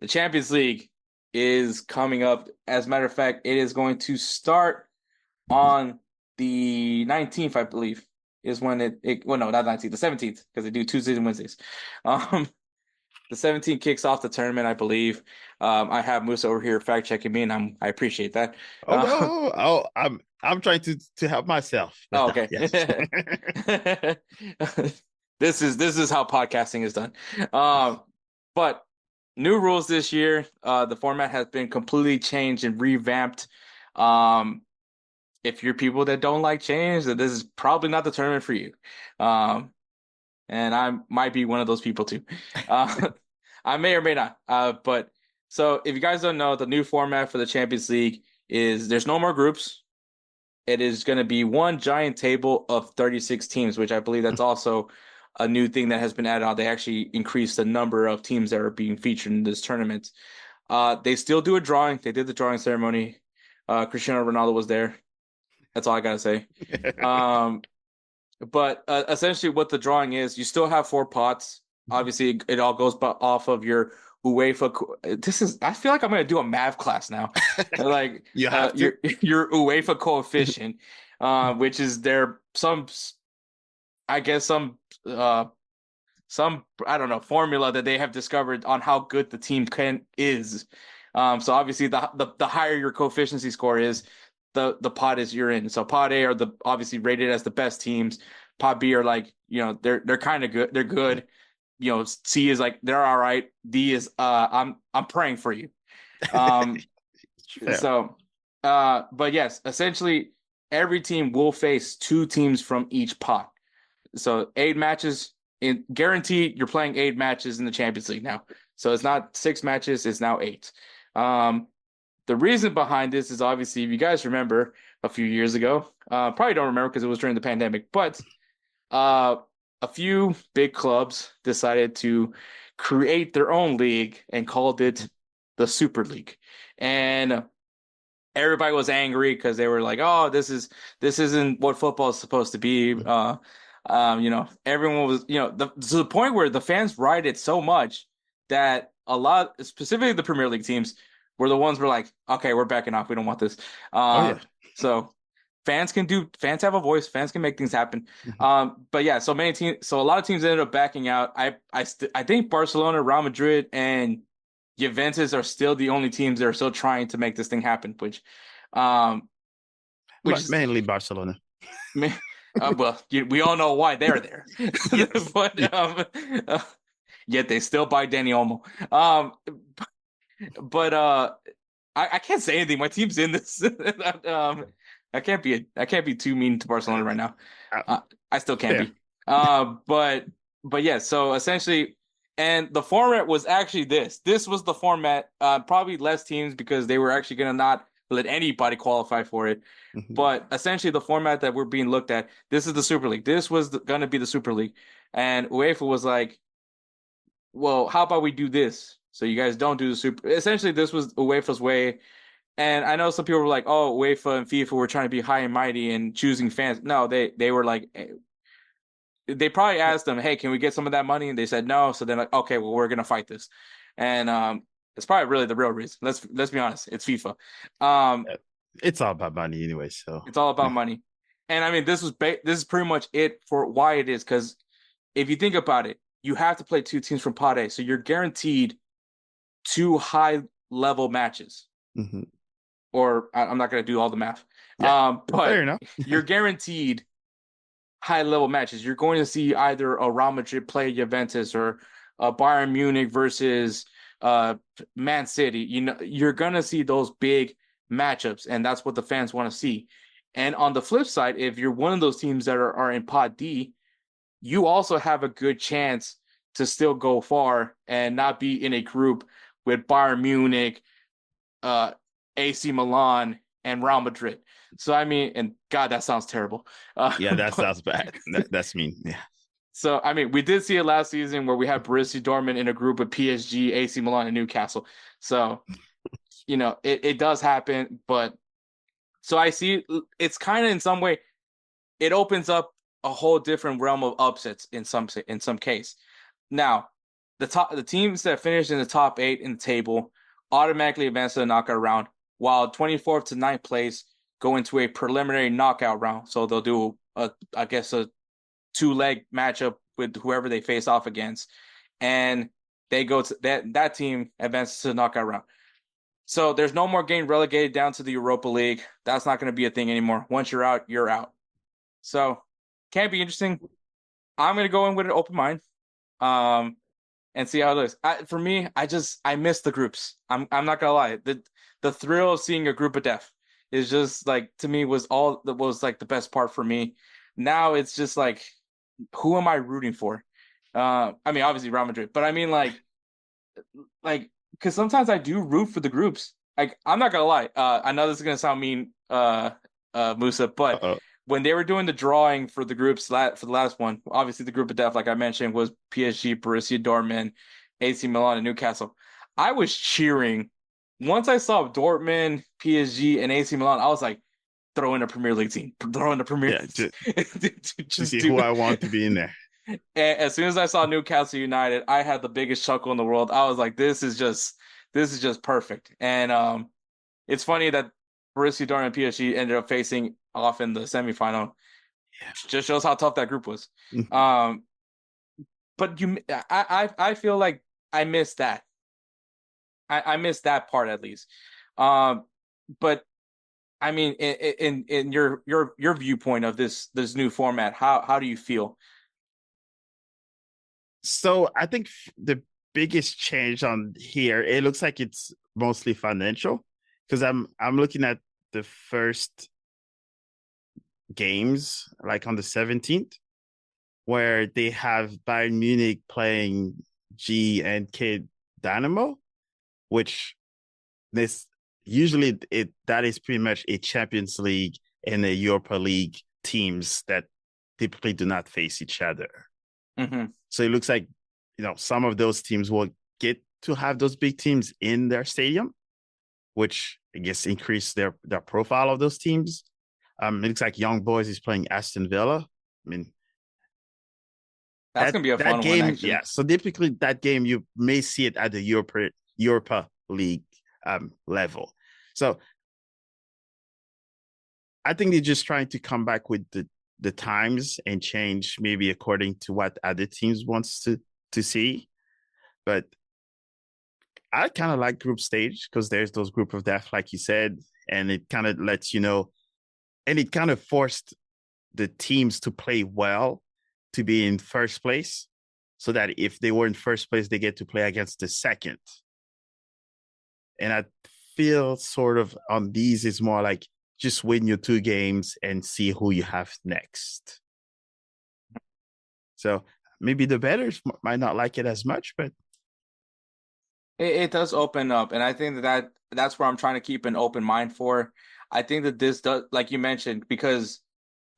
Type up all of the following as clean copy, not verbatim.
the Champions League is coming up. As a matter of fact, it is going to start on the 19th, I believe, is when well, no, not 19th, the 17th, because they do Tuesdays and Wednesdays. Um, the 17th kicks off the tournament, I believe. I have Moussa over here fact checking me, and I appreciate that. Oh no! Oh, I'm trying to help myself. But Oh, no, okay. yes. This is how podcasting is done. But new rules this year. The format has been completely changed and revamped. Um, if you're people that don't like change, then this is probably not the tournament for you. Um, and I might be one of those people too. Uh, I may or may not. But so if you guys don't know, the new format for the Champions League is there's no more groups. It is going to be one giant table of 36 teams, which I believe that's also a new thing that has been added on. They actually increased the number of teams that are being featured in this tournament. They still do a drawing. They did the drawing ceremony. Cristiano Ronaldo was there. That's all I gotta say. Um, but essentially, what the drawing is, you still have four pots. Obviously, it all goes off of your UEFA. This is. I feel like I'm gonna do a math class now. Like You have to. your UEFA coefficient, which is there some, I guess some I don't know formula that they have discovered on how good the team can is. So obviously the higher your coefficient score is, the pot is you're in. So pot A are the obviously rated as the best teams. Pot B are like, they're kind of good. They're good. C is like they're all right. D is I'm praying for you. Um Fair. so but yes, essentially every team will face two teams from each pot. So 8 matches in guaranteed. You're playing 8 matches in the Champions League now. So it's not 6 matches; it's now 8. Um, the reason behind this is obviously, if you guys remember a few years ago, probably don't remember because it was during the pandemic, but uh, a few big clubs decided to create their own league and called it the Super League, and everybody was angry because they were like, "Oh, this isn't what football is supposed to be." Everyone was, to the point where the fans rioted so much that a lot, specifically the Premier League teams, were the ones who were like, "Okay, we're backing off. We don't want this." Oh Uh, yeah. so fans have a voice. Fans can make things happen. But yeah, so a lot of teams ended up backing out. I think Barcelona, Real Madrid, and Juventus are still the only teams that are still trying to make this thing happen, um, which is, Mainly Barcelona. we all know why they're there, Yes. but Yes. uh, yet they still buy Danny Olmo. But I can't say anything. My team's in this. I can't be too mean to Barcelona right now. Uh, I still can't Fair. be. But yeah. So essentially, and the format was actually this. This was the format. Probably less teams because they were actually gonna not let anybody qualify for it. Mhm. But essentially, the format that we're being looked at, this is the Super League. This was gonna be the Super League, and UEFA was like, well, how about we do this? So you guys don't do the super. Essentially, this was UEFA's way. And I know some people were like, "Oh, UEFA and FIFA were trying to be high and mighty and choosing fans." No, they were like, they probably asked them, "Hey, can we get some of that money?" And they said no. So they're like, "Okay, well, we're gonna fight this." And it's probably really the real reason. Let's be honest, it's FIFA. Um, Uh, It's all about money anyway. So it's all about money. And I mean, this is pretty much it for why it is. Because if you think about it, you have to play two teams from Pot A, so you're guaranteed two high level matches. mhm. Or I'm not going to do all the math. Yeah, fair But enough. you're guaranteed high level matches. You're going to see either a Real Madrid play Juventus or a Bayern Munich versus Man City. You're going to see those big matchups, and that's what the fans want to see. And on the flip side, if you're one of those teams that are in Pot D, you also have a good chance to still go far and not be in a group with Bayern Munich, uh, AC Milan, and Real Madrid. So I mean, and God, that sounds terrible. Yeah, that But sounds bad. That's mean. Yeah. so I mean, we did see it last season where we had Borussia Dortmund in a group with PSG, AC Milan, and Newcastle. So it does happen, but so I see it's kind of in some way it opens up a whole different realm of upsets in some case. Now, the teams that finish in the top 8 in the table automatically advance to the knockout round, while 24th to ninth place go into a preliminary knockout round. So they'll do I guess a two-leg matchup with whoever they face off against, and they go to that team advances to the knockout round. So there's no more getting relegated down to the Europa League. That's not going to be a thing anymore. Once you're out, you're out. So can be interesting. I'm going to go in with an open mind. And see how it looks. For me, I miss the groups. I'm not gonna lie. The thrill of seeing a group of death is just like, to me, was all that was like the best part for me. Now it's just like, who am I rooting for? I mean, obviously Real Madrid, but I mean like because sometimes I do root for the groups. Like, I'm not gonna lie. I know this is gonna sound mean, Moussa, but Uh-oh. when they were doing the drawing for the groups for the last one, obviously the group of death, like I mentioned, was PSG, Borussia Dortmund, AC Milan, and Newcastle. I was cheering once I saw Dortmund, PSG, and AC Milan. I was like, throw in a Premier League team, throw in a Premier Yeah, League just team. to Just see do who I want to it. be in there. And as soon as I saw Newcastle United, I had the biggest chuckle in the world. I was like, this is just perfect. And it's funny that Borussia Dortmund and PSG ended up facing off in the semifinal. Yeah. Just shows how tough that group was. Mhm. Um, but I feel like I missed that. I missed that part at least. Um, but I mean, in your viewpoint of this new format, how do you feel? So I think the biggest change on here, it looks like it's mostly financial because I'm looking at the first games, like on the 17th, where they have Bayern Munich playing G and K Dynamo, which this usually it that is pretty much a Champions League and a Europa League teams that typically do not face each other. Hmm. So it looks like, some of those teams will get to have those big teams in their stadium, which I guess increase their profile of those teams. It looks like Young Boys is playing Aston Villa. I mean, That's that gonna be a that fun one, game, actually. yeah. So typically that game you may see it at the Europa League level. So I think they're just trying to come back with the times and change maybe according to what other teams wants to see. But I kind of like group stage because there's those group of death, like you said, and it kind of lets you know, and it kind of forced the teams to play well to be in first place, so that if they were in first place, they get to play against the second. And I feel sort of on these is more like just win your two games and see who you have next. So maybe the betters might not like it as much, but It does open up, and I think that's where I'm trying to keep an open mind for. I think that this does, like you mentioned, because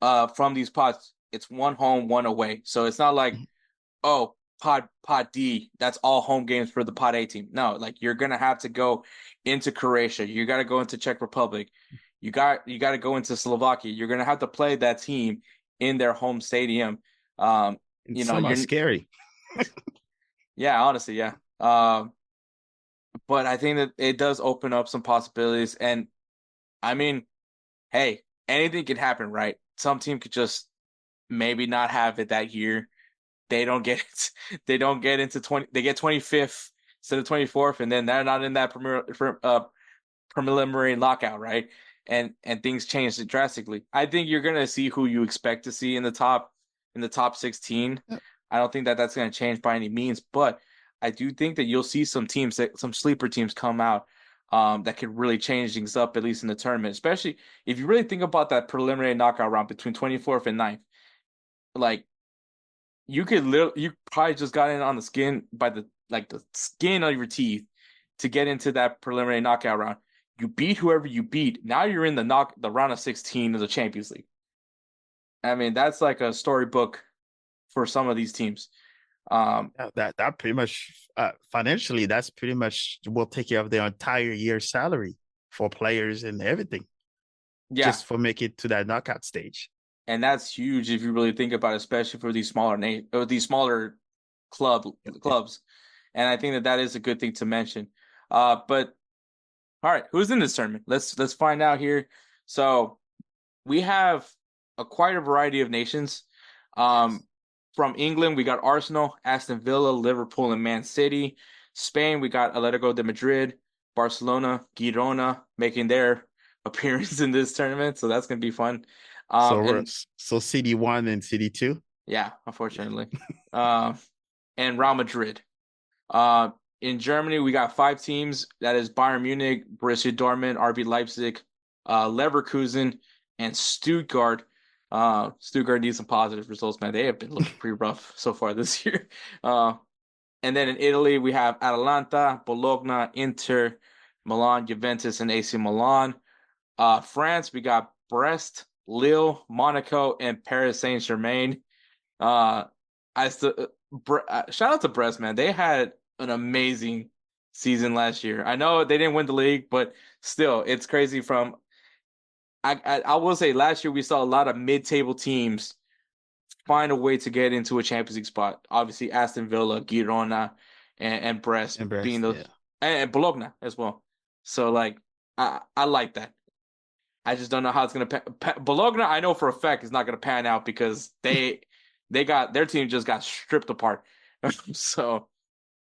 from these pods, it's one home, one away. So it's not like, oh, pod D, that's all home games for the pod A team. No, like, you're gonna have to go into Croatia. You got to go into Czech Republic. You got to go into Slovakia. You're gonna have to play that team in their home stadium. Um, it's you know, somewhat you're scary. yeah, honestly, yeah. But I think that it does open up some possibilities. And I mean, hey, anything can happen, right? Some team could just maybe not have it that year. They don't get it. They don't get into 20. They get 25th instead of 24th, and then they're not in that preliminary lockout, right? And things change drastically. I think you're gonna see who you expect to see in the top 16. I don't think that that's gonna change by any means, but I do think that you'll see some sleeper teams come out, that could really change things up, at least in the tournament. Especially if you really think about that preliminary knockout round between 24th and ninth. Like, you probably just got in on the skin by the skin of your teeth to get into that preliminary knockout round. You beat whoever you beat. Now you're in the round of 16 of the Champions League. I mean, that's like a storybook for some of these teams. Um, Yeah, that pretty much financially, that's pretty much will take care of their entire year's salary for players and everything, yeah, just for making it to that knockout stage. and that's huge if you really think about it, especially for these smaller clubs. and I think that that is a good thing to mention. But all right, who's in this tournament? Let's find out here. So we have quite a variety of nations. Yes. Um, from England, we got Arsenal, Aston Villa, Liverpool, and Man City. Spain, we got Atletico de Madrid, Barcelona, Girona making their appearance in this tournament, so that's gonna be fun. So And so CD1 and CD2. yeah, Yeah. unfortunately, uh, and Real Madrid. Uh, in Germany, we got five teams. That is Bayern Munich, Borussia Dortmund, RB Leipzig, Leverkusen, and Stuttgart. Stuttgart needs some positive results, man. They have been looking pretty rough so far this year. Uh, and then in Italy, we have Atalanta, Bologna, Inter, Milan, Juventus, and AC Milan. France, we got Brest, Lille, Monaco, and Paris Saint-Germain. Uh, I still shout out to Brest, man. They had an amazing season last year. I know they didn't win the league, but still, it's crazy. From I will say last year we saw a lot of mid-table teams find a way to get into a Champions League spot. Obviously, Aston Villa, Girona, and Brest And being Brest, those, yeah. and Bologna as well. So like, I like that. I just don't know how it's gonna Bologna. I know for a fact is not gonna pan out because they got their team just got stripped apart. So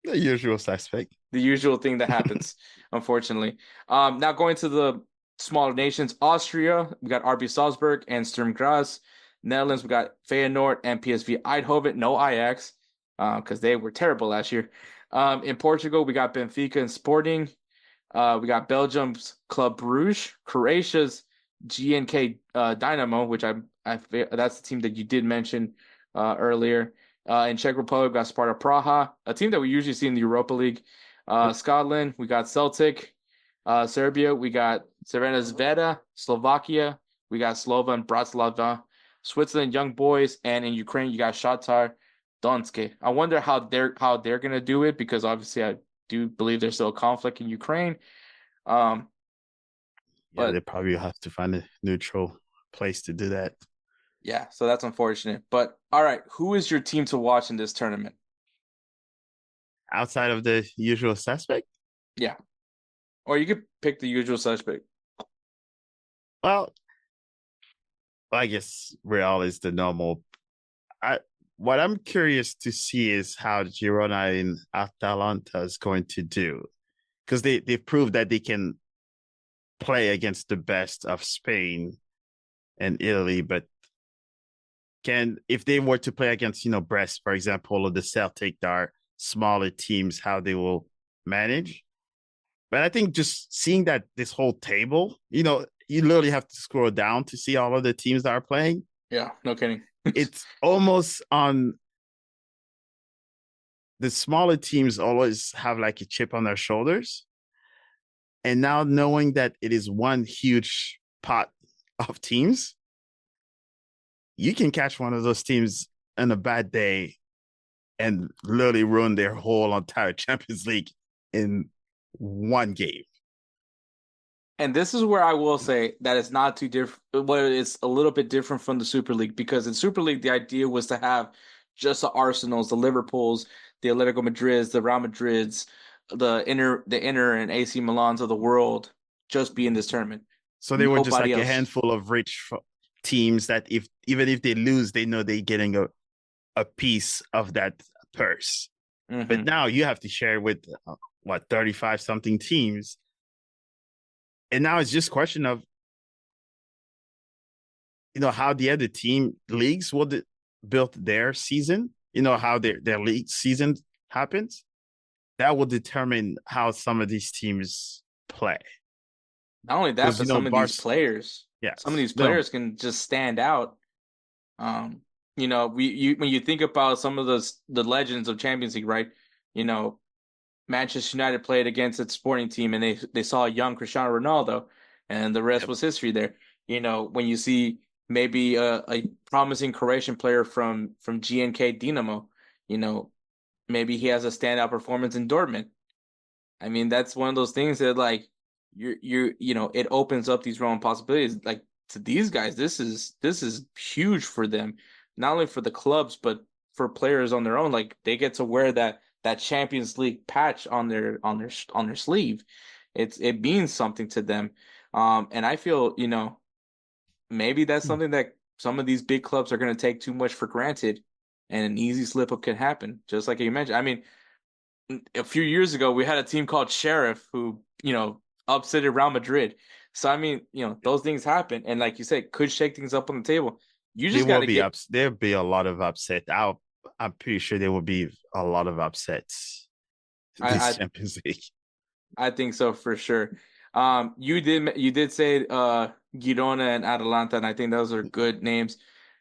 The usual suspect. the usual thing that happens, unfortunately. Now going to the smaller nations, Austria, we got RB Salzburg and Sturm Graz. Netherlands, we got Feyenoord and PSV Eindhoven. No Ajax, because they were terrible last year. In Portugal, we got Benfica and Sporting. We got Belgium's Club Bruges, Croatia's GNK Dynamo, which that's the team that you did mention earlier. In Czech Republic, we got Sparta Praha, a team that we usually see in the Europa League. Yep. Scotland, we got Celtic. Serbia, we got Crvena Zvezda. Slovakia, we got Slovan Bratislava. Switzerland, Young Boys, and in Ukraine, you got Shakhtar Donetsk. I wonder how they're gonna do it because obviously I do believe there's still a conflict in Ukraine. Um, Yeah, they but probably have to find a neutral place to do that. yeah, so that's unfortunate. But all right, who is your team to watch in this tournament? Outside of the usual suspect, Yeah, or you could pick the usual suspect. well, I guess Real is the normal. I what I'm curious to see is how Girona and Atalanta is going to do because they've proved that they can play against the best of Spain and Italy, but can if they were to play against Brest, for example, or the Celtic that are smaller teams, how they will manage. But I think just seeing that this whole table, you literally have to scroll down to see all of the teams that are playing. Yeah, no kidding. It's almost on the smaller teams always have like a chip on their shoulders. And now knowing that it is one huge pot of teams, you can catch one of those teams on a bad day and literally ruin their whole entire Champions League in one game. And this is where I will say that it's not too different. Well, it's a little bit different from the Super League because in Super League the idea was to have just the Arsenals, the Liverpools, the Atletico Madrids, the Real Madrids, the Inter and AC Milans of the world just be in this tournament. So they were just Nobody like a else. handful of rich teams that if even if they lose, they know they're getting a piece of that purse. But Hmm. now you have to share with 35 something teams. And now it's just a question of how the other team leagues will build their season, how their league season happens. That will determine how some of these teams play. Not only that, Because but some of these Bars, players, some of yes, these no. players can just stand out. Um, when you think about some of the legends of Champions League, right? You know, Manchester United played against its sporting team and they saw a young Cristiano Ronaldo and the rest Yep. was history there. When you see maybe a promising Croatian player from GNK Dinamo, you know, maybe he has a standout performance in Dortmund. I mean, that's one of those things that like it opens up these realm possibilities. Like to these guys, this is huge for them, not only for the clubs but for players on their own. Like they get to wear that Champions League patch on their sleeve. It means something to them. And I feel, maybe that's something that some of these big clubs are going to take too much for granted, and an easy slip up can happen, just like you mentioned. I mean, a few years ago, we had a team called Sheriff who, upsetted Real Madrid. So, I mean, those things happen. And like you said, could shake things up on the table. You There just got will to be get, ups. There'll be a lot of upset. I'm pretty sure there will be a lot of upsets I, this I, Champions League. I think so for sure. You did say Girona and Atalanta, and I think those are good names.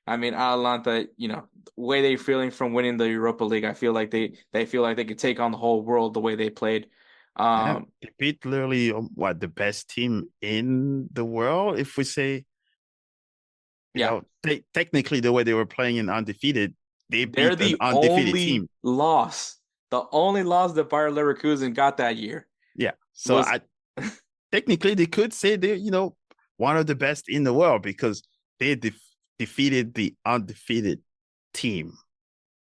I mean, Atalanta, the way they're feeling from winning the Europa League, I feel like they feel like they could take on the whole world the way they played. Yeah, Um, they beat literally what the best team in the world. If we say, yeah, technically the way they were playing in undefeated, they they're beat an the undefeated only team. loss, the only loss that Bayer Leverkusen got that year Yeah, so was I technically they could say they're one of the best in the world because they defeated the undefeated team.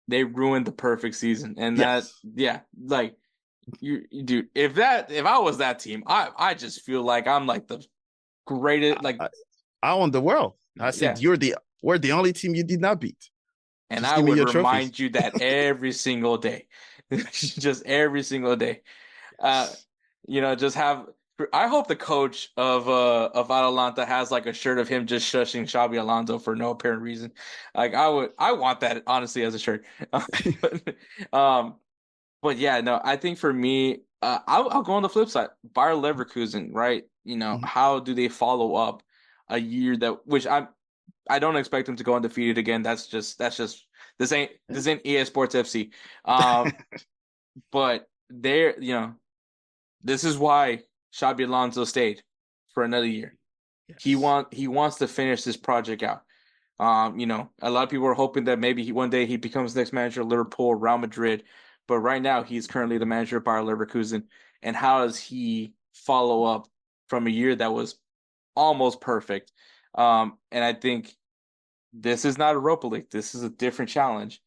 they ruined the perfect season, and that, Yes, yeah, like dude, if I was that team, I just feel like I'm like the greatest, like, I, I won the world. I said yeah, we're the only team you did not beat. and Just I give me would your trophies. remind you that every single day, just every single day. Uh, just have. I hope the coach of Atalanta has like a shirt of him just shushing Xabi Alonso for no apparent reason. Like I want that honestly as a shirt. But, um, but yeah, no, I think for me, I'll go on the flip side. Bayer Leverkusen, right? How do they follow up a year that which I don't expect them to go undefeated again. That's just this ain't EA Sports FC. But they're this is why Xabi Alonso stayed for another year. Yes. He wants to finish this project out. A lot of people are hoping that maybe one day he becomes the next manager of Liverpool, Real Madrid, but right now he's currently the manager of Bayer Leverkusen. And how does he follow up from a year that was almost perfect? And I think this is not Europa League. This is a different challenge.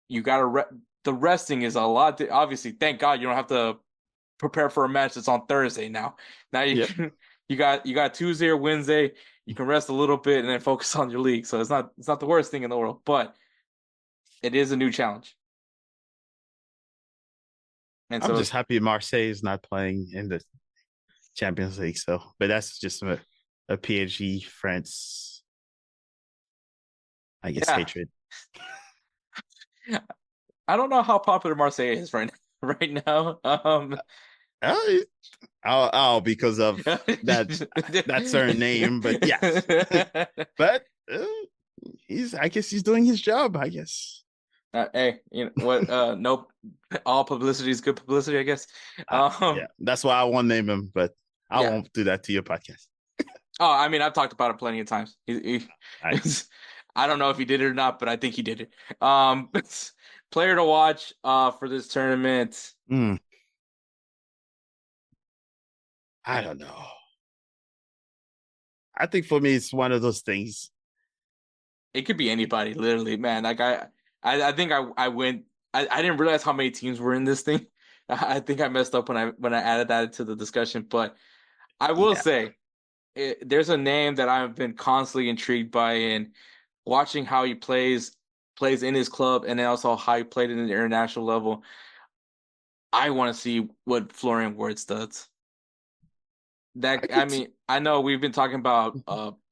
You got to the resting is a lot. Obviously, thank God you don't have to prepare for a match that's on Thursday now. Now you Yep. can you got Tuesday or Wednesday. You can rest a little bit and then focus on your league. So it's not the worst thing in the world, but it is a new challenge. And I'm so just happy Marseille is not playing in the Champions League. So, but that's just a PSG France, I guess, yeah, hatred. I don't know how popular Marseille is right now, right now. Oh, because of that certain name, but yes, but I guess he's doing his job. I guess. Hey, you know what? Nope. All publicity is good publicity, I guess. Yeah, that's why I won't name him, but I Yeah. won't do that to your podcast. Oh, I mean, I've talked about it plenty of times. I, I don't know if he did it or not, but I think he did it. Player to watch for this tournament. mm, I don't know. I think for me, it's one of those things. It could be anybody, literally, man. Like I think I went. I didn't realize how many teams were in this thing. I think I messed up when I added that to the discussion. But I will Yeah, say, there's a name that I've been constantly intrigued by, and watching how he plays in his club, and then also how he played in the international level. I want to see what Florian Wirtz does. I That I could. mean, I know we've been talking about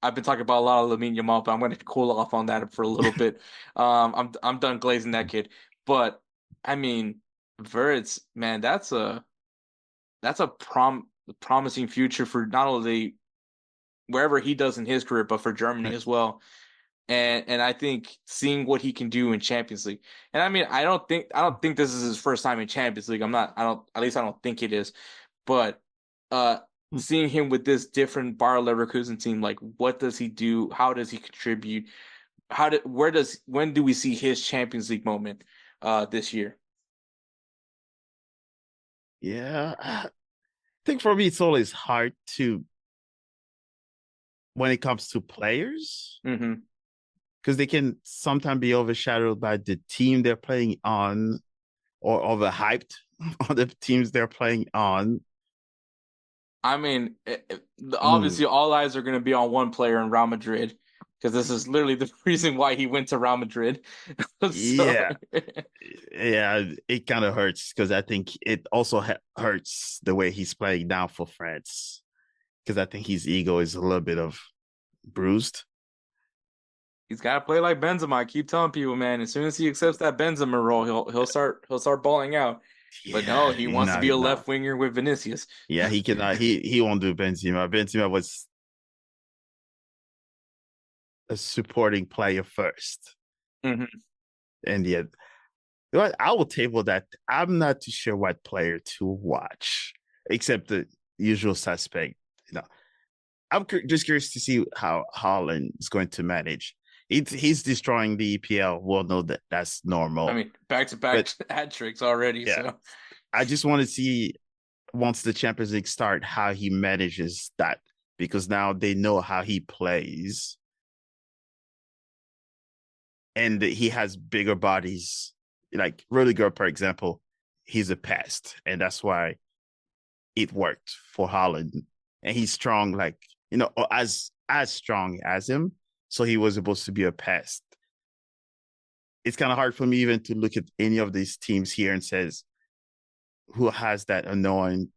I've been talking about a lot of Lamine Yamal, but I'm going to cool off on that for a little bit. I'm done glazing that kid. But I mean, Wirtz, man, that's a promising future for not only wherever he does in his career, but for Germany as well. And I think seeing what he can do in Champions League. And I mean, I don't think this is his first time in Champions League. I don't at least I don't think it is. But uh seeing him with this different Bayer Leverkusen team, like what does he do? How does he contribute? When do we see his Champions League moment this year? Yeah, I think for me, it's always hard to when it comes to players Hmm. because they can sometimes be overshadowed by the team they're playing on or overhyped on the teams they're playing on. I mean, Mm, obviously, all eyes are going to be on one player in Real Madrid because this is literally the reason why he went to Real Madrid. So, yeah, yeah, it kind of hurts because I think it also hurts the way he's playing now for France because I think his ego is a little bit of bruised. he's got to play like Benzema. I keep telling people, man, as soon as he accepts that Benzema role, he'll start balling out. But no, Yeah, he wants to be a no. left winger with Vinicius. Yeah, he cannot. He won't do Benzema. Benzema was a supporting player first, Hmm. and yet, but I will table that. I'm not too sure what player to watch, except the usual suspect. You know, I'm just curious to see how Holland is going to manage. He's destroying the EPL. We'll know that that's I normal. mean, back to back But hat tricks already. yeah, So, I just want to see once the Champions League start how he manages that because now they know how he plays and he has bigger bodies. Like Rudiger, for example, he's a pest, and that's why it worked for Holland. And he's strong, like as strong as him, so he was supposed to be a pest. It's kind of hard for me even to look at any of these teams here and says who has that annoying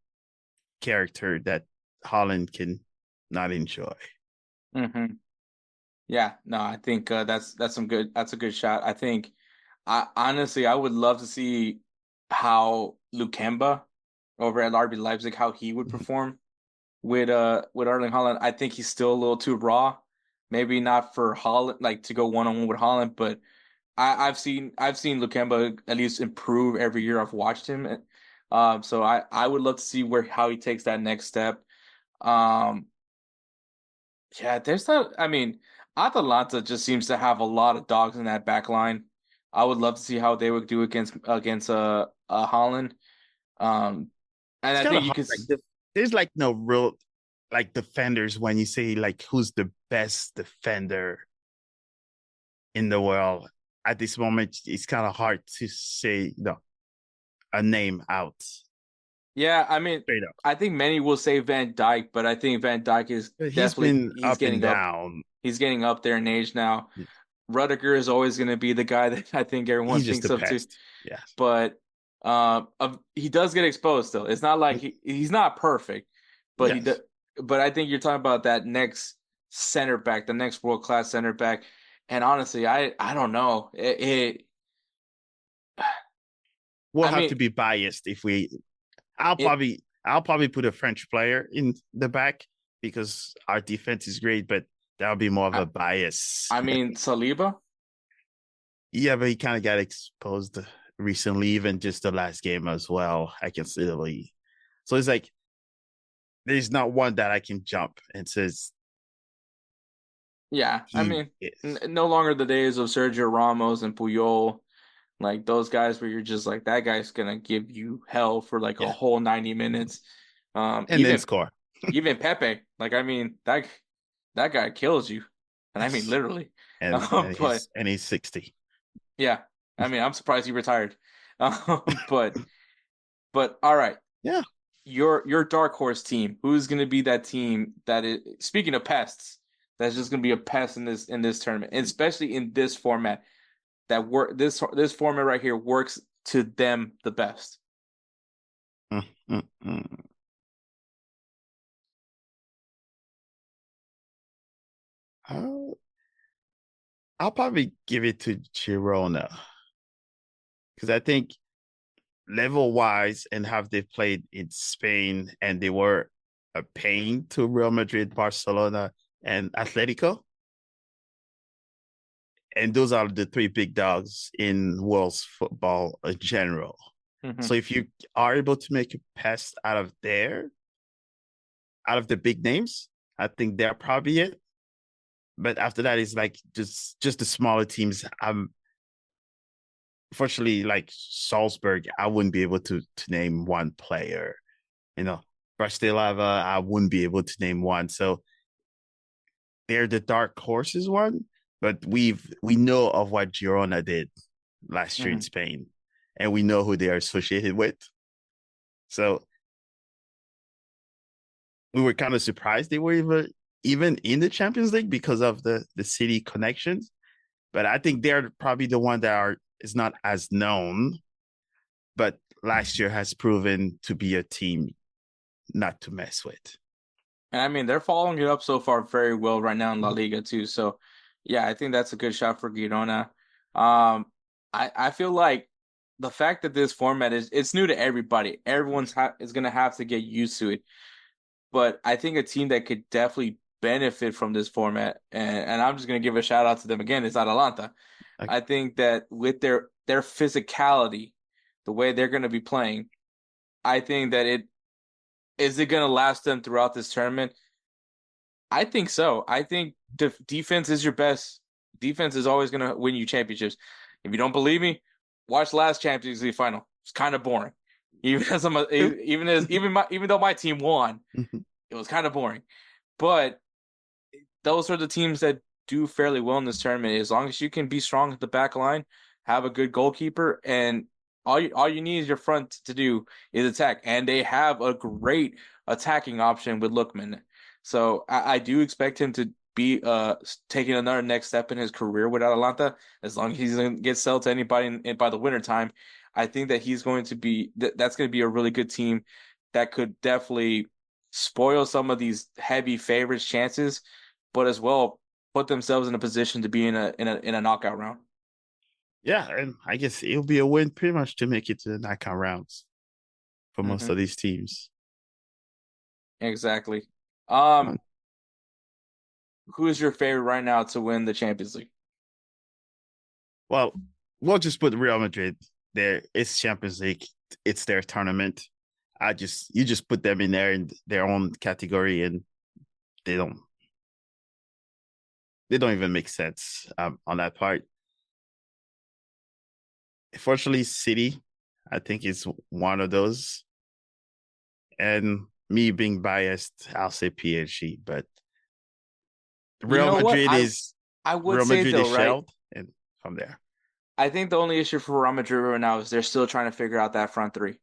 character that Holland can not enjoy. hmm yeah, no, I think that's a good shot. I think I honestly I would love to see how Lukemba over at RB Leipzig how he would perform with Erling Haaland. I think he's still a little too raw. Maybe not for Haaland like to go one on one with Haaland, but I've seen Lukemba at least improve every year I've watched him. So I would love to see where how he takes that next step. Um, yeah, there's not. I mean, Atalanta just seems to have a lot of dogs in that back line. I would love to see how they would do against Holland. Um, and It's I kind of think you hard. could. There's like no real like defenders when you say like who's the best defender in the world at this moment. It's kind of hard to say a name out Yeah, I mean, straight up. I think many will say Van Dijk, but I think Van Dijk is But he's definitely been up and down. he's getting up there in age now. Rudiger is always going to be the guy that I think everyone He's just thinks a of too. pest. Yeah. But he does get exposed still. It's not like he's not perfect, but he does. Yes. But I think you're talking about that next center back, the next world class center back. And honestly, I don't know. We'll I have mean, to be biased if we I'll it. probably I'll probably put a French player in the back because our defense is great, but that'll be more of I, a bias. I mean, Saliba. Yeah, but he kind of got exposed recently, even just the last game as well, against Italy. So it's like there's not one that I can jump and says Yeah, I he mean, is. no longer the days of Sergio Ramos and Puyol, like those guys where you're just like that guy's gonna give you hell for like a Yeah. whole 90 minutes. And then Even score. Pepe, like I mean that guy kills you, and I mean literally. And But he's 60. yeah, I mean I'm surprised he retired. But all right, Yeah. your dark horse team, who's gonna be that team that is speaking of pests, that's just gonna be a pest in this tournament, and especially in this format that work this format right here works to them the best. Mm, mm, mm. I'll, I'll probably give it to Girona because I think level wise and have they played in Spain and they were a pain to Real Madrid, Barcelona, and Atletico. And those are the three big dogs in world football in general. Hmm. So if you are able to make a pass out of there, out of the big names, I think they're probably it. But after that, it's like just the smaller teams. I'm Unfortunately like Salzburg. I wouldn't be able to name one player. You know, Bratislava, I wouldn't be able to name one. So they're the dark horses one, but we know of what Girona did last year in Hmm. Spain, and we know who they are associated with. So we were kind of surprised they were even in the Champions League because of the city connections. But I think they're probably the one that are is not as known, but last year has proven to be a team not to mess with. And I mean, they're following it up so far very well right now in La Liga too. So, yeah, I think that's a good shot for Girona. I feel like the fact that this format is it's new to everybody. Is gonna have to get used to it. But I think a team that could definitely benefit from this format, and I'm just gonna give a shout out to them again, is Atalanta. Okay. I think that with their physicality, the way they're gonna be playing, I think that it gonna last them throughout this tournament. I think so. I think defense is your best. Defense is always going to win you championships. If you don't believe me, watch last Champions League final. It's kind of boring. Even as I'm a, even as even though my team won, it was kind of boring. But those are the teams that do fairly well in this tournament. As long as you can be strong at the back line, have a good goalkeeper, and all you need is your front to do is attack. And they have a great attacking option with Lookman. So I do expect him to be taking another next step in his career with Atalanta. As long as he doesn't get sold to anybody by the winter time, I think that he's going to be that's going to be a really good team that could definitely spoil some of these heavy favorites chances, but as well put themselves in a position to be in a knockout round. Yeah, and I guess it'll be a win pretty much to make it to the knockout rounds for most Hmm. of these teams. Exactly. Um, Um, who is your favorite right now to win the Champions League? well, we'll just put Real Madrid there. It's Champions League. It's their tournament. You just put them in there in their own category, and they don't they don't even make sense on that part. Fortunately, City, I think, is one of those. And me being biased, I'll say PSG, but You Real know what? Madrid is I would Real say Madrid is though, right? shelled, and from there, I think the only issue for Real Madrid right now is they're still trying to figure out that front three.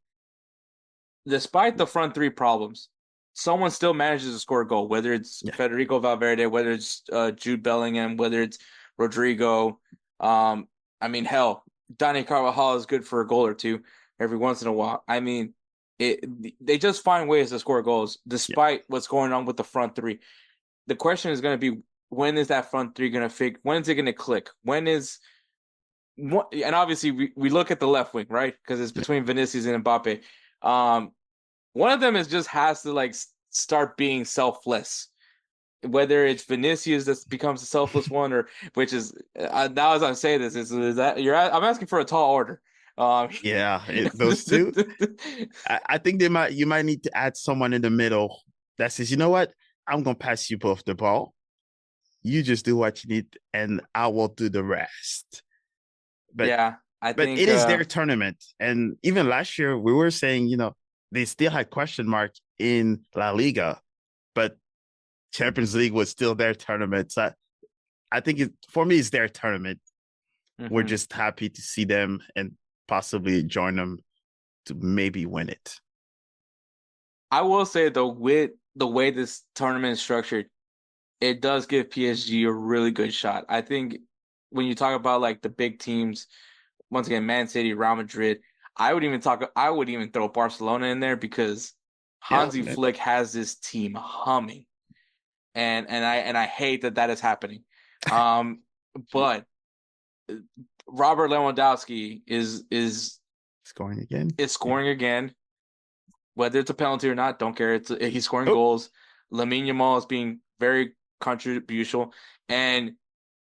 Despite the front three problems, someone still manages to score a goal, whether it's yeah, Federico Valverde, whether it's Jude Bellingham, whether it's Rodrigo. Um, I mean, hell, Dani Carvajal is good for a goal or two every once in a while. I mean, it they just find ways to score goals yeah, despite what's going on with the front three. The question is going to be when is that front three going to fig? When is it going to click? And obviously we look at the left wing, right? Because it's yeah. between Vinicius and Mbappe. Um, one of them is just has to like start being selfless. Whether it's Vinicius that becomes a selfless one, or which is now as I say this, is that I'm asking for a tall order. Um, Yeah, those two. I think they might you might need to add someone in the middle that says, you know what, I'm gonna pass you both the ball. You just do what you need, and I will do the rest. But yeah, I but think it is their tournament, and even last year we were saying, they still had question mark in La Liga, but Champions League was still their tournament. So I think for me, it's their tournament. We're mhm. just happy to see them and possibly join them to maybe win it. I will say though, with the way this tournament is structured, it does give PSG a really good shot. I think when you talk about like the big teams, once again, Man City, Real Madrid, I would even throw Barcelona in there because Yeah, Hansi man. Flick has this team humming. And I hate that that is happening. Um, but Robert Lewandowski Scoring again. is Yeah. scoring again, whether it's a penalty or not, don't care. He's scoring Oh, goals. Lamine Yamal is being very contributional, and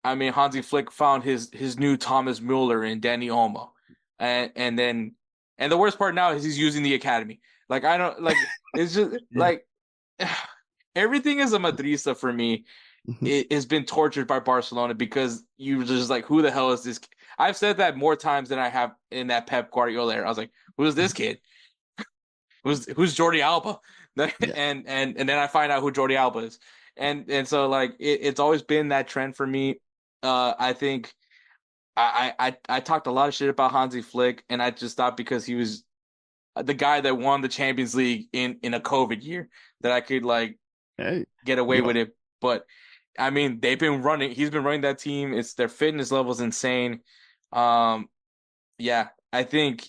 I mean Hansi Flick found his new Thomas Mueller in Danny Olmo, and the worst part now is he's using the academy. Like I don't like it's just yeah. like everything is a Madrista for me. Mhm. It has been tortured by Barcelona because you just like who the hell is this? I've said that more times than I have in that Pep Guardiola era. I was like, who's this kid? Who's Jordi Alba? Yeah. And then I find out who Jordi Alba is. And so like it's always been that trend for me. I think I talked a lot of shit about Hansi Flick, and I just thought because he was the guy that won the Champions League in a COVID year that I could like Hey, get away you with it. But I mean, he's been running that team. It's their fitness level is insane. Um, yeah, I think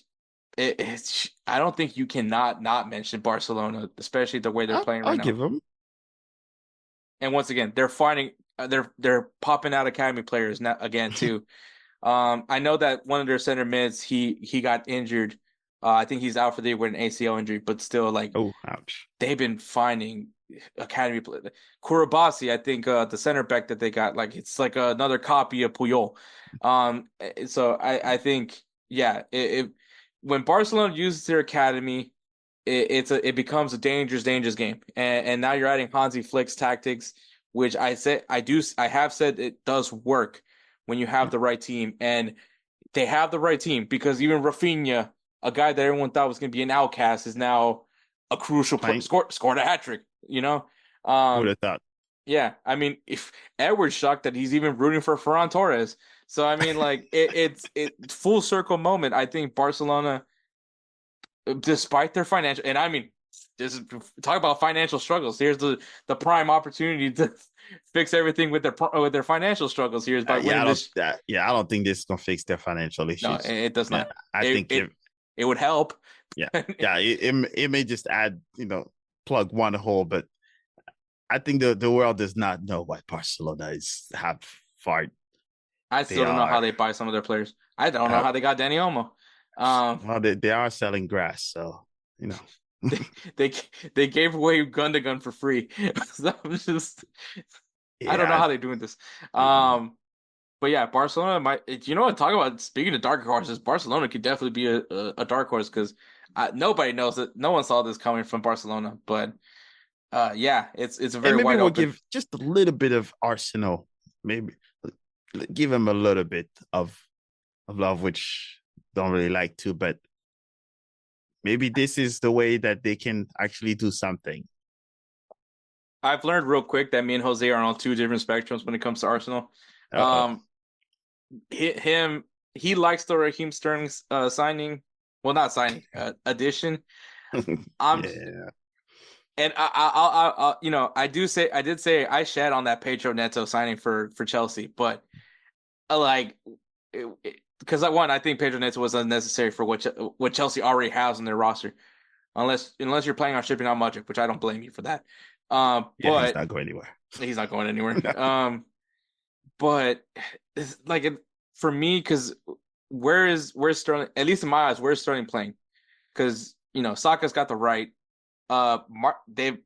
I don't think you cannot not mention Barcelona, especially the way they're playing right I'll now. give him. And once again, they're finding they're popping out academy players now again too. I know that one of their center mids he got injured. I think he's out for the year with an ACL injury, but still like Oh, ouch. they've been finding academy play. Kurabasi, I think the center back that they got, like it's like another copy of Puyol. So I think yeah, when Barcelona uses their academy, it becomes a dangerous game. And now you're adding Hansi Flick's tactics, which I have said it does work when you have Yeah, the right team, and they have the right team because even Rafinha, a guy that everyone thought was going to be an outcast, is now a crucial playing. scored a hat trick. Who would Um, have thought? yeah. I mean, if Edward's shocked that he's even rooting for Ferran Torres, so I mean, like it's full circle moment. I think Barcelona, despite their financial, and I mean, this is talk about financial struggles. Here's the prime opportunity to fix everything with their financial struggles. Here is by winning this. Yeah, I don't think this is gonna fix their financial No, issues. it does Yeah, not. I It think it it would help. yeah, yeah, it may just add, plug one hole, but I think the world does not know what Barcelona is how far I they still don't know how are. they buy some of their players. I don't know Uh, how they got Danny Olmo. Um, well, they are selling grass, so you know. they they they gave away Gundogan for free. So I'm just I don't know Yeah, how they're doing this. Um, but yeah, Barcelona might. You know what? Talk about speaking of dark horses. Barcelona could definitely be a dark horse because nobody knows that. No one saw this coming from Barcelona. But yeah, it's a and very maybe wide we'll open. give just a little bit of Arsenal, maybe give them a little bit of love, which don't really like to, but maybe this is the way that they can actually do something. I've learned real quick that me and Jose are on two different spectrums when it comes to Arsenal. Uh Um, him he likes the Raheem Sterling signing. Well, not signing, addition. oh. I'm Yeah. and I did say I shat on that Pedro Neto signing for Chelsea, but like because I think Pedro Neto was unnecessary for what Chelsea already has on their roster, unless you're planning on shipping out Modric, which I don't blame you for that. Yeah, he's But not going anywhere. he's not going anywhere. But it's like for me, because where's Sterling? At least in my eyes, where's Sterling playing? Because Saka's got the right. They've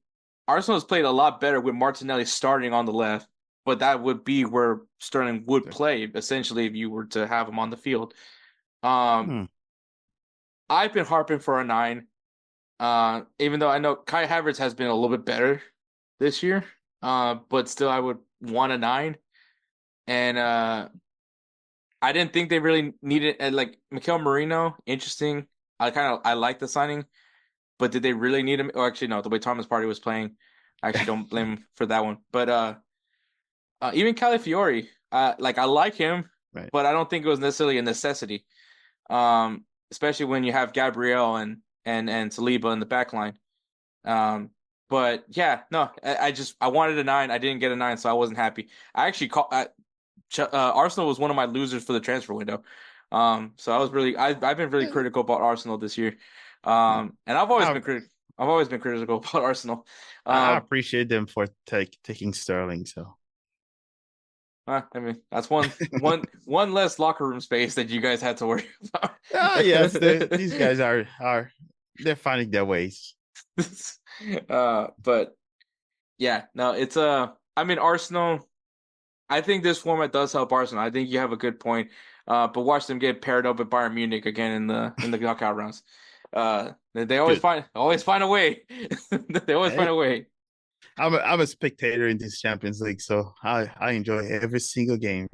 Arsenal's played a lot better with Martinelli starting on the left, but that would be where Sterling would play essentially if you were to have him on the field. Um, Hmm. I've been harping for a 9. Even though I know Kai Havertz has been a little bit better this year, but still I would want a 9. And I didn't think they really needed like Mikel Merino. Interesting. I like the signing, but did they really need him? Oh, actually, no. The way Thomas Partey was playing, I actually don't blame him for that one. But even Calafiori, like I like him, Right. but I don't think it was necessarily a necessity. Especially when you have Gabriel and Saliba in the back line. Um, but yeah, no, I wanted a 9. I didn't get a 9, so I wasn't happy. I actually Arsenal was one of my losers for the transfer window. So I've been really critical about Arsenal this year. And I, I've always been critical about Arsenal. I Uh, appreciate them for taking Sterling. So I mean that's one less locker room space that you guys had to worry about. yes, these guys are they're finding their ways. But yeah, no, it's I mean Arsenal. I think this format does help Arsenal. I think you have a good point. But watch them get paired up with Bayern Munich again in the knockout rounds. They Good. always find a way. They always find Hey, a way. I'm a spectator in this Champions League, so I enjoy every single game.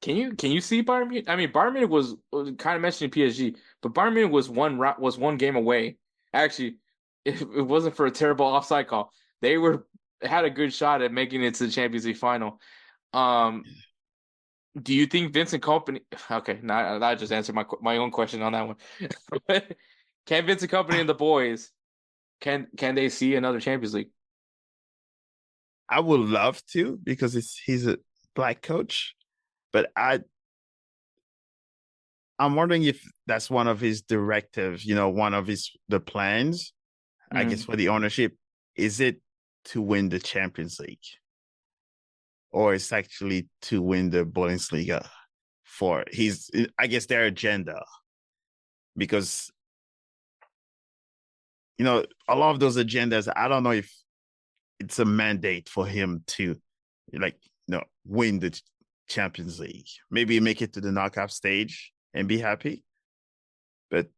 Can you see Bayern Munich? I mean, Bayern Munich was kind of mentioning PSG, but Bayern Munich was one game away. Actually, if it wasn't for a terrible offside call, they had a good shot at making it to the Champions League final. Um, Do you think Vincent Company? Okay, now I just answered my own question on that one. Can Vincent Company and the boys can they see another Champions League? I would love to because he's a black coach, but I'm wondering if that's one of his directives, one of the plans, I guess, Mm. for the ownership. Is it to win the Champions League? Or it's actually to win the Bundesliga for I guess, their agenda. Because, a lot of those agendas, I don't know if it's a mandate for him to like, win the Champions League. Maybe make it to the knockout stage and be happy. But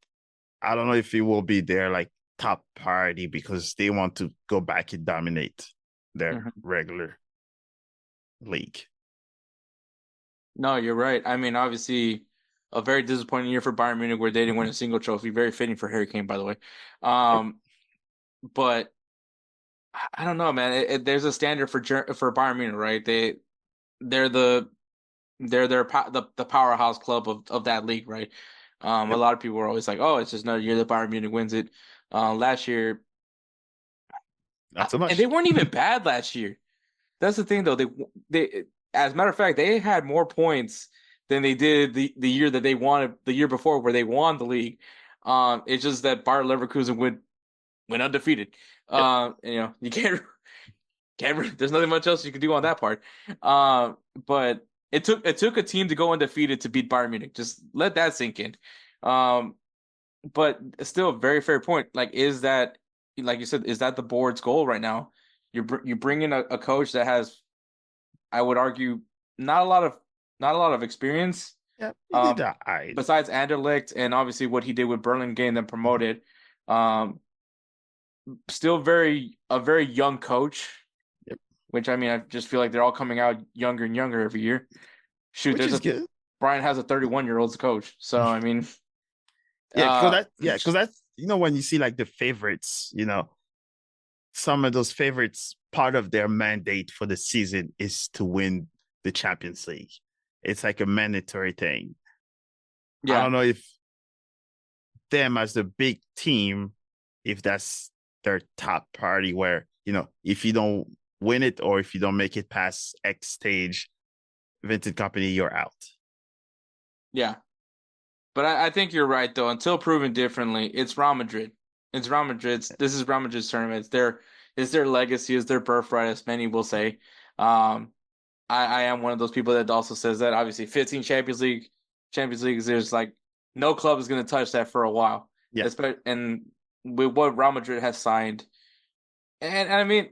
I don't know if it will be their like top priority because they want to go back and dominate their Mhm. regular league. No, you're right. I mean, obviously, a very disappointing year for Bayern Munich where they didn't win a single trophy. Very fitting for Harry Kane, by the way. Yep. Um, but I don't know, man. There's a standard for Bayern Munich, right? They're the powerhouse club of that league, right? A Yep. lot of people were always like, "Oh, it's just another year that Bayern Munich wins it." Last year, Not so and they much. weren't even bad last year. That's the thing, though. As a matter of fact, they had more points than they did the year that they wanted the year before, where they won the league. It's just that Bayer Leverkusen went undefeated. Yep. You can't. There's nothing much else you can do on that part. But it took a team to go undefeated to beat Bayern Munich. Just let that sink in. Um, but still, a very fair point. Like, is that, like you said, is that the board's goal right now? You bring in a coach that has, I would argue, not a lot of not a lot of experience. Yep. He did Um, that. I besides Anderlecht and obviously what he did with Berlin getting them promoted. Um, still a very young coach, Yep. which I mean I just feel like they're all coming out younger and younger every year. Shoot, Which there's is a good. Brian has a 31-year-old coach, so I mean, Yeah, uh, because that's when you see like the favorites, some of those favorites, part of their mandate for the season is to win the Champions League. It's like a mandatory thing. I yeah, don't know if them as the big team, if that's their top priority, where, if you don't win it or if you don't make it past X stage, Vincent Company, you're out. yeah. But I think you're right though. Until proven differently, it's Real Madrid. It's Real Madrid's. This is Real Madrid's tournament. It's their legacy. It's their birthright, as many will say. Um, I am one of those people that also says that. Obviously, 15 Champions Leagues. There's like no club is going to touch that for a while. Yeah. And with what Real Madrid has signed, and I mean,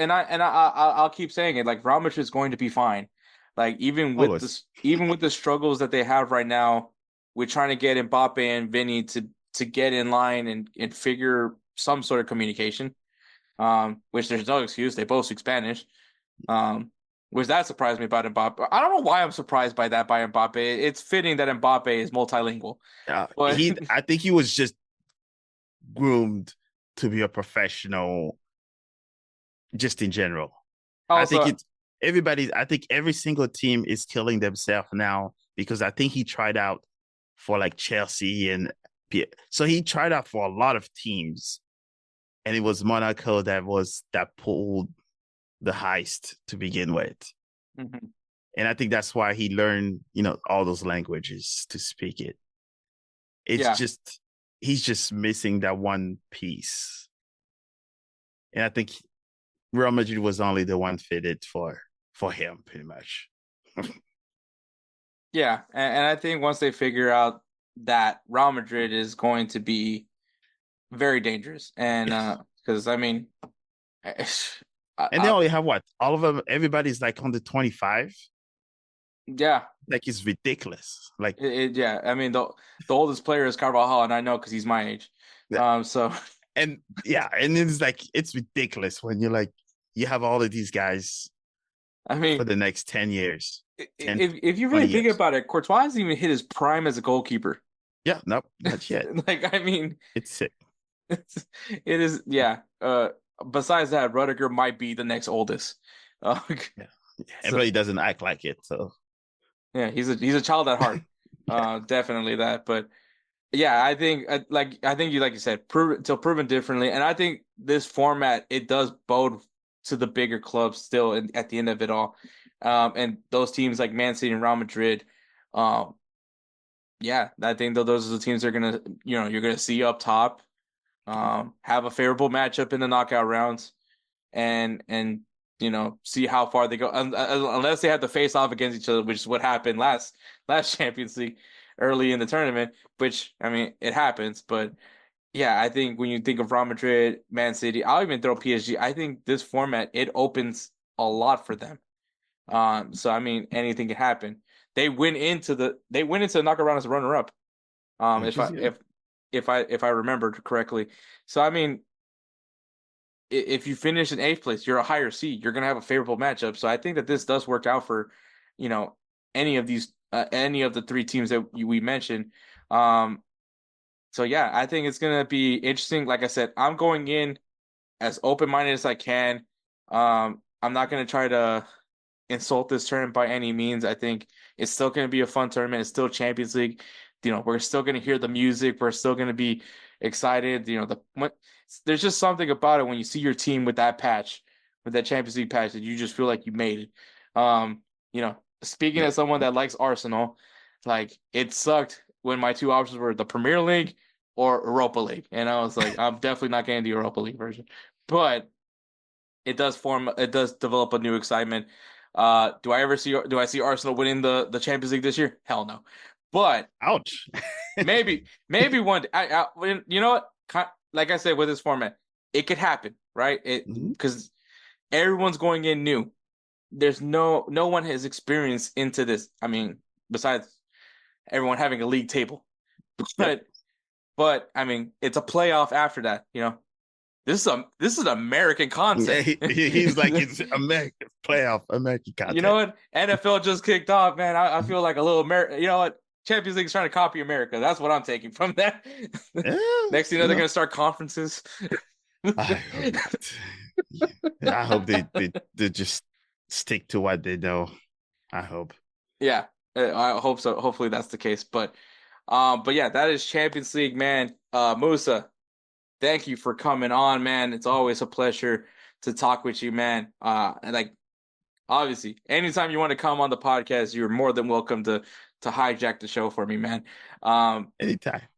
I'll keep saying it. Like Real Madrid is going to be fine. Like Always. even with the struggles that they have right now, with trying to get Mbappe and Vinny to get in line and figure some sort of communication. Which there's no excuse. They both speak Spanish. Um, which that surprised me about Mbappe. I don't know why I'm surprised by that by Mbappe. It's fitting that Mbappe is multilingual, but I think he was just groomed to be a professional, just in general. I think also, it's everybody. I think every single team is killing themselves now because I think he tried out for like Chelsea so he tried out for a lot of teams, and it was Monaco that pulled the heist to begin with. mhm, And I think that's why he learned, all those languages to speak it. It's yeah, just he's just missing that one piece. And I think Real Madrid was only the one fitted for him, pretty much. yeah, and I think once they figure out that Real Madrid is going to be very dangerous, and Yes. because I mean, And they I, only have what? All of them, everybody's like under 25. yeah, Like it's ridiculous. Like yeah. I mean, the oldest player is Carvajal, and I know because he's my age. So and yeah, and it's like it's ridiculous when you're like you have all of these guys I for mean, the next 10 years, 10, if you 20 really think years. about it, Courtois hasn't even hit his prime as a goalkeeper. Yeah, nope, not yet. Like, I mean, It's sick. it is, yeah. Besides that, Rudiger might be the next oldest. Uh, Yeah. so Everybody doesn't act like it. So Yeah, he's a child at heart. Definitely that. But yeah, I think I think you like you said, proven differently, and I think this format it does bode to the bigger clubs still at the end of it all, and those teams like Man City and Real Madrid, um, yeah, I think those are the teams that are gonna you're gonna see up top, have a favorable matchup in the knockout rounds, and see how far they go, unless they have to face off against each other, which is what happened last Champions League early in the tournament. Which I mean, it happens, but yeah, I think when you think of Real Madrid, Man City, I'll even throw PSG. I think this format it opens a lot for them. So I mean, anything can happen. They went into the knockout round as a runner up. which If is I good. if I remembered correctly. So I mean, if you finish in eighth place, you're a higher seed. You're gonna have a favorable matchup. So I think that this does work out for, you know, any of the three teams that we mentioned. Um, so yeah, I think it's gonna be interesting. Like I said, I'm going in as open minded as I can. I'm not gonna try to insult this tournament by any means. I think it's still going to be a fun tournament. It's still Champions League. We're still going to hear the music. We're still going to be excited. There's just something about it when you see your team with that patch, with that Champions League patch, that you just feel like you made it. Speaking Yeah. as someone that likes Arsenal, like it sucked when my two options were the Premier League or Europa League, and I was like, I'm definitely not getting the Europa League version, but it does develop a new excitement. Do I see Arsenal winning the Champions League this year? Hell no. But Ouch. maybe one day. You know what? Like I said with this format, it could happen, right? It Mhm. because everyone's going in new. There's no one has experience into this. I mean, besides everyone having a league table. Yep. But but I mean, it's a playoff after that, This is an American Yeah, concept. he's like it's American playoff American You know content. what? NFL just kicked off, man. I feel like a little America. You know what? Champions League's trying to copy America. That's what I'm taking from that. Yeah, Next thing you know, you they're know, gonna start conferences. I hope not. Yeah, I hope they just stick to what they know. I hope. Yeah, I hope so. Hopefully that's the case. But yeah, that is Champions League, man. Moussa, thank you for coming on, man. It's always a pleasure to talk with you, man. And like obviously, anytime you want to come on the podcast, you're more than welcome to hijack the show for me, man. Um, Anytime.